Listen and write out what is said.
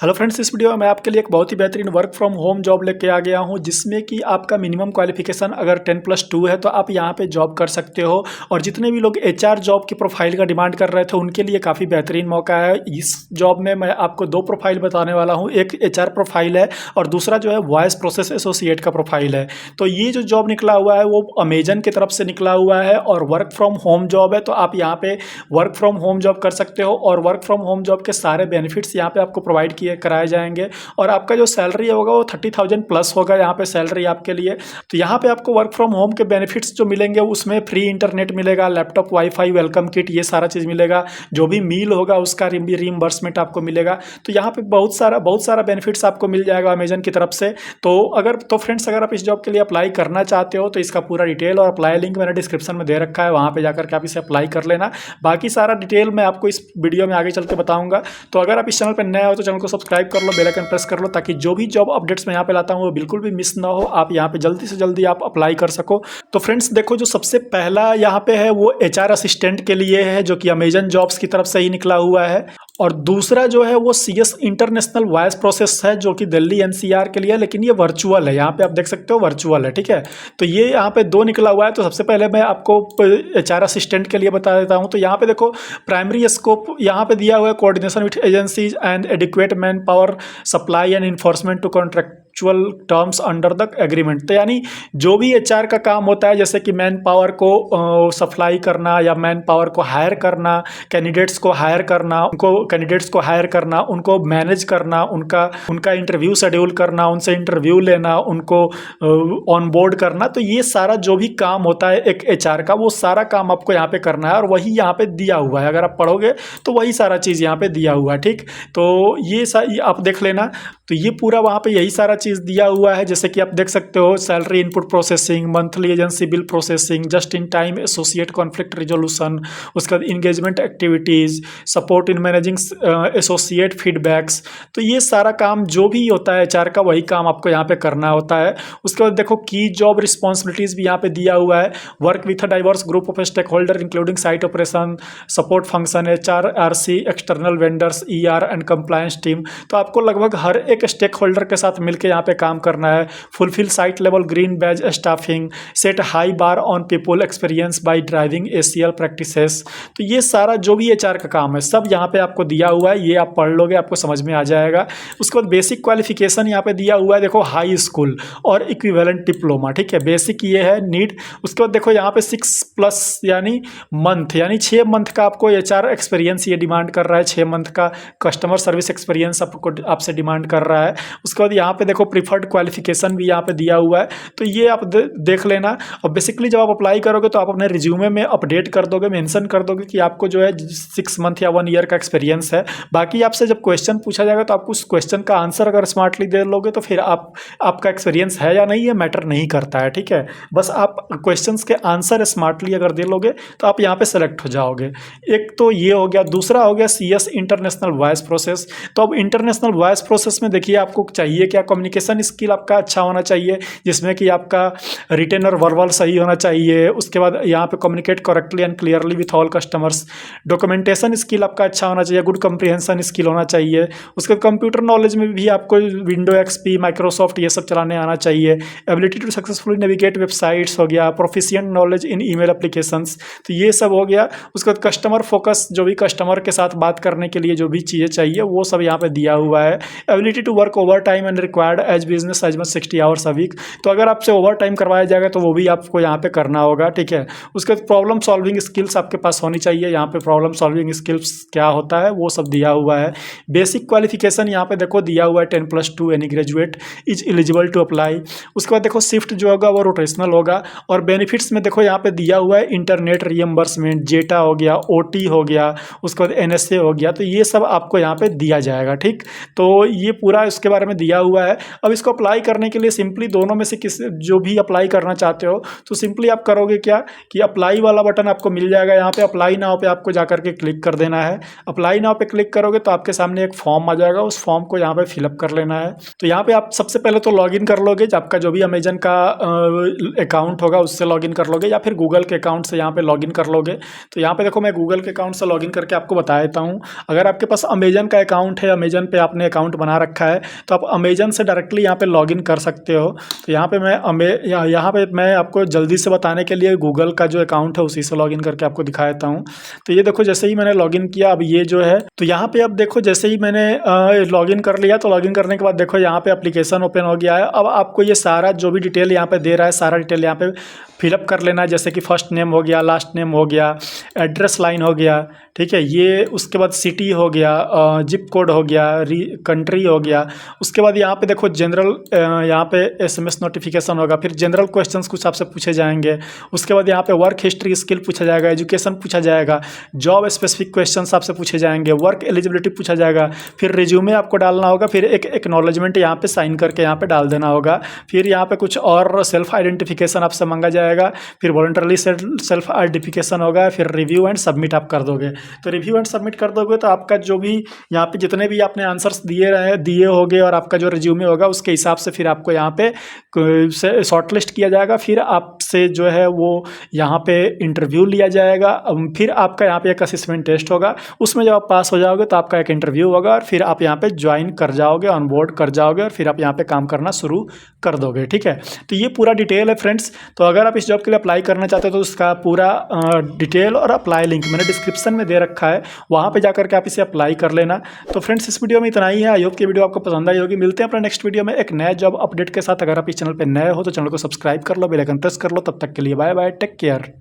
Hello friends, इस video में मैं आपके लिए एक बहुत ही बेहतरीन वर्क फ्रॉम होम जॉब लेके आ गया हूं, जिसमें कि आपका मिनिमम क्वालिफिकेशन अगर 10+2 है तो आप यहां पे जॉब कर सकते हो। और जितने भी लोग एचआर जॉब की प्रोफाइल का डिमांड कर रहे थे उनके लिए काफ़ी बेहतरीन मौका है। इस जॉब में मैं आपको दो प्रोफाइल बताने वाला हूँ, एक एचआर प्रोफाइल है और दूसरा जो है वॉइस प्रोसेस एसोसिएट का प्रोफाइल है। तो ये जो जॉब निकला हुआ है वो अमेजन की तरफ से निकला हुआ है और वर्क फ्रॉम होम जॉब है। तो आप यहाँ पे वर्क फ्रॉम होम जॉब कर सकते हो और वर्क फ्रॉम होम जॉब के सारे बेनिफिट्स यहाँ पे आपको प्रोवाइड किए कराए जाएंगे। और आपका जो सैलरी होगा वो 30,000 प्लस होगा यहाँ पे सैलरी आपके लिए। तो यहाँ पे आपको वर्क फ्रॉम होम के बेनिफिट्स जो मिलेंगे उसमें फ्री इंटरनेट मिलेगा, लैपटॉप, वाईफाई, वेलकम किट, ये सारा चीज़ मिलेगा। जो भी मील होगा उसका रीइंबर्समेंट आपको मिलेगा। तो यहाँ पे बहुत सारा बेनिफिट्स आपको मिल जाएगा अमेजन की तरफ से। तो फ्रेंड्स, अगर आप इस जॉब के लिए अप्लाई करना चाहते हो तो इसका पूरा डिटेल और अप्लाई लिंक मैंने डिस्क्रिप्शन में दे रखा है, वहाँ पे जाकर के आप इसे अप्लाई कर लेना। बाकी सारा डिटेल मैं आपको इस वीडियो में आगे चल के बताऊंगा। तो अगर आप इस चैनल पर नए हो तो चैनल को सब्सक्राइब कर लो, बेल आइकन प्रेस कर लो, ताकि जो भी जॉब अपडेट्स मैं यहाँ पे लाता हूँ वो बिल्कुल भी मिस ना हो, आप यहाँ पे जल्दी से जल्दी आप अप्लाई कर सको। तो फ्रेंड्स देखो, जो सबसे पहला यहाँ पे है वो एचआर असिस्टेंट के लिए है, जो कि अमेजन जॉब्स की तरफ से ही निकला हुआ है। और दूसरा जो है वो सीएस इंटरनेशनल वॉइस प्रोसेस है, जो कि दिल्ली एनसीआर के लिए है, लेकिन ये वर्चुअल है। यहाँ पे आप देख सकते हो वर्चुअल है, ठीक है। तो ये यहाँ पे दो निकला हुआ है। तो सबसे पहले मैं आपको एचआर असिस्टेंट के लिए बता देता हूँ। तो यहाँ पे देखो, प्राइमरी स्कोप यहाँ पे दिया हुआ है, coordination with agencies and adequate manpower supply and enforcement to contractual terms under the agreement. तो यानी जो भी एचआर का काम होता है, जैसे कि मैन पावर को सप्लाई करना या मैन पावर को हायर करना, कैंडिडेट्स को हायर करना, उनको मैनेज करना, उनका इंटरव्यू शेड्यूल करना, उनसे इंटरव्यू लेना, उनको ऑन बोर्ड करना। तो ये सारा जो भी काम होता है एक एचआर का, वो सारा काम आपको यहाँ पे करना है और वही यहाँ पे दिया हुआ है। अगर आप पढ़ोगे तो वही सारा चीज़ यहाँ पे दिया हुआ है, ठीक। तो ये आप देख लेना। तो ये पूरा वहाँ पे यही सारा चीज़ दिया हुआ है, जैसे कि आप देख सकते हो, salary input processing, monthly agency bill processing, just in time associate conflict resolution, उसके बाद engagement activities, support in managing associate feedbacks. तो ये सारा काम जो भी होता है एचआर का, वही काम आपको यहाँ पे करना होता है। उसके बाद देखो, की जॉब रिस्पॉन्सिबिलिटीज़ भी यहाँ पे दिया हुआ है। Work with a diverse group of stakeholder including site operation, support function, HR, RC, external vendors, ER and compliance team. तो आपको लगभग हर एक स्टेक होल्डर के साथ मिलकर यहाँ पे काम करना है। Fulfil site level green badge staffing, set high bar on people experience by driving ACL practices. तो ये सारा जो भी एचआर का काम है सब यहाँ पे आपको दिया हुआ है। ये आप पढ़ लोगे, आपको समझ में आ जाएगा। उसके बाद बेसिक क्वालिफिकेशन यहाँ पे दिया हुआ है, देखो, हाई स्कूल और इक्विवेलेंट डिप्लोमा, ठीक है। बेसिक ये है, नीड। उसके बाद देखो यहाँ पे 6+ यानी मंथ, यानी 6 मंथ का आपको एचआर एक्सपीरियंस ये डिमांड कर रहा है। 6 मंथ का कस्टमर सर्विस एक्सपीरियंस आपसे डिमांड कर रहा है। उसके बाद यहाँ पे देखो, प्रीफर्ड क्वालिफिकेशन भी यहाँ पे दिया हुआ है। तो ये आप देख लेना। और बेसिकली जब आप अप्लाई करोगे तो आप अपने रिज्यूमे में अपडेट कर दोगे, मेंशन कर दोगे कि आपको जो है 6 मंथ या 1 ईयर का एक्सपीरियंस है। बाकी आपसे जब क्वेश्चन पूछा जाएगा तो आपको उस क्वेश्चन का आंसर अगर स्मार्टली दे लोगे तो फिर आपका एक्सपीरियंस है या नहीं, ये मैटर नहीं करता है, ठीक है। बस आप क्वेश्चंस के आंसर स्मार्टली अगर दे लोगे तो आप यहाँ पे सेलेक्ट हो जाओगे। एक तो ये हो गया। दूसरा हो गया सीएस इंटरनेशनल वॉइस प्रोसेस। तो अब इंटरनेशनल वॉइस प्रोसेस में देखिए, आपको चाहिए क्या, कम्युनिकेशन स्किल आपका अच्छा होना चाहिए, जिसमें कि आपका रिटेन और वर्बल सही होना चाहिए। उसके बाद यहाँ पे communicate correctly and clearly with all customers. Documentation skill आपका अच्छा होना चाहिए, गुड कंप्रीहेंशन स्किल होना चाहिए। उसके कंप्यूटर नॉलेज में भी आपको विंडो एक्सपी, माइक्रोसॉफ्ट, ये सब चलाने आना चाहिए। Ability to successfully navigate websites हो गया, proficient knowledge in email applications. तो ये सब हो गया। उसके बाद कस्टमर फोकस, जो भी कस्टमर के साथ बात करने के लिए जो भी चीज़ें चाहिए वो सब यहाँ पे दिया हुआ है। Ability to work overtime and required as business as much 60 hours a week. तो अगर आपसे ओवर टाइम करवाया जाएगा तो वो भी आपको यहाँ पे करना होगा, ठीक है। उसके बाद प्रॉब्लम सॉल्विंग स्किल्स आपके पास होनी चाहिए। यहाँ पे प्रॉब्लम सॉल्विंग स्किल्स क्या होता है वो सब दिया हुआ है। बेसिक क्वालिफिकेशन यहाँ पे देखो दिया हुआ है, 10+2 any graduate is eligible to apply. उसके बाद देखो, शिफ्ट जो होगा वो रोटेशनल होगा। और बेनिफिट्स में देखो यहाँ पे दिया हुआ है, इंटरनेट रीइंबर्समेंट, जेटा हो गया, ओटी हो गया, उसके बाद एनएसए हो गया। तो ये सब आपको यहाँ पे दिया जाएगा, ठीक। तो ये पूरा पूरा इसके बारे में दिया हुआ है। अब इसको अप्लाई करने के लिए सिंपली दोनों में से किस जो भी अप्लाई करना चाहते हो तो सिंपली आप करोगे क्या कि अप्लाई वाला बटन आपको मिल जाएगा। यहाँ पे अप्लाई नाउ पे आपको जाकर के क्लिक कर देना है। अप्लाई नाउ पे क्लिक करोगे तो आपके सामने एक फॉर्म आ जाएगा, उस फॉर्म को यहाँ पे फिलअप कर लेना है। तो यहाँ पे आप सबसे पहले तो लॉगिन कर लोगे, आपका जो भी अमेजन का अकाउंट होगा उससे लॉगिन कर लोगे या फिर गूगल के अकाउंट से यहाँ पे लॉगिन कर लोगे। तो यहाँ पे देखो मैं गूगल के अकाउंट से लॉगिन करके आपको बता देता हूँ। अगर आपके पास अमेजन का अकाउंट है, अमेजन पे आपने अकाउंट बना रखा है तो आप अमेजन से डायरेक्टली यहाँ पे लॉगिन कर सकते हो। तो यहाँ पे मैं आपको जल्दी से बताने के लिए गूगल का जो अकाउंट है उसी से लॉगिन करके आपको दिखा देता हूँ। तो ये देखो जैसे ही मैंने लॉगिन किया, अब ये जो है तो यहाँ पे अब देखो जैसे ही मैंने लॉगिन कर लिया तो लॉगिन करने के बाद देखो यहाँ पे एप्लीकेशन ओपन हो गया है। अब आपको ये सारा जो भी डिटेल यहाँ पे दे रहा है सारा डिटेल यहाँ पे फिलअप कर लेना है, जैसे कि फर्स्ट नेम हो गया, लास्ट नेम हो गया, एड्रेस लाइन हो गया, ठीक है, ये उसके बाद सिटी हो गया, जिप कोड हो गया, कंट्री हो गया। उसके बाद यहाँ पे देखो जनरल यहाँ पे एसएमएस नोटिफिकेशन होगा, फिर जनरल क्वेश्चंस कुछ आपसे पूछे जाएंगे। उसके बाद यहाँ पे वर्क हिस्ट्री स्किल पूछा जाएगा, एजुकेशन पूछा जाएगा, जॉब स्पेसिफिक क्वेश्चंस आपसे पूछे जाएंगे, वर्क एलिजिबिलिटी पूछा जाएगा, फिर रिज्यूमे आपको डालना होगा, फिर एक एक्नॉलेजमेंट यहाँ पे साइन करके यहाँ पे डाल देना होगा। फिर यहाँ पे कुछ और सेल्फ आइडेंटिफिकेशन आपसे मांगा जाएगा, फिर वॉलंटरली सेल्फ आइडेंटिफिकेशन होगा, फिर रिव्यू एंड सबमिट आप कर दोगे। तो रिव्यू एंड सबमिट कर दोगे तो आपका जो भी यहाँ पे जितने भी आपने आंसर्स दिए होंगे और आपका जो रिज्यूमे होगा उसके हिसाब से फिर आपको यहाँ पे शॉर्टलिस्ट किया जाएगा। फिर आपसे जो है वो यहाँ पे इंटरव्यू लिया जाएगा। फिर आपका यहाँ पे एक असेसमेंट टेस्ट होगा, उसमें जब आप पास हो जाओगे तो आपका एक इंटरव्यू होगा और फिर आप यहाँ पे ज्वाइन कर जाओगे, ऑनबोर्ड कर जाओगे और फिर आप यहाँ पे काम करना शुरू कर दोगे। ठीक है, तो ये पूरा डिटेल है फ्रेंड्स। तो अगर आप इस जॉब के लिए अप्लाई करना चाहते हो तो उसका पूरा डिटेल और अप्लाई लिंक मैंने डिस्क्रिप्शन में दे रखा है, वहाँ पे जाकर के आप इसे अप्लाई कर लेना। तो फ्रेंड्स इस वीडियो में इतना ही है। आई होप कि वीडियो आपको पसंद आई होगी। मिलते हैं अपने नेक्स्ट वीडियो में एक नया जॉब अपडेट के साथ। अगर आप इस चैनल पर नए हो तो चैनल को सब्सक्राइब कर लो, बेल आइकन प्रेस कर लो। तब तक के लिए बाय बाय, टेक केयर।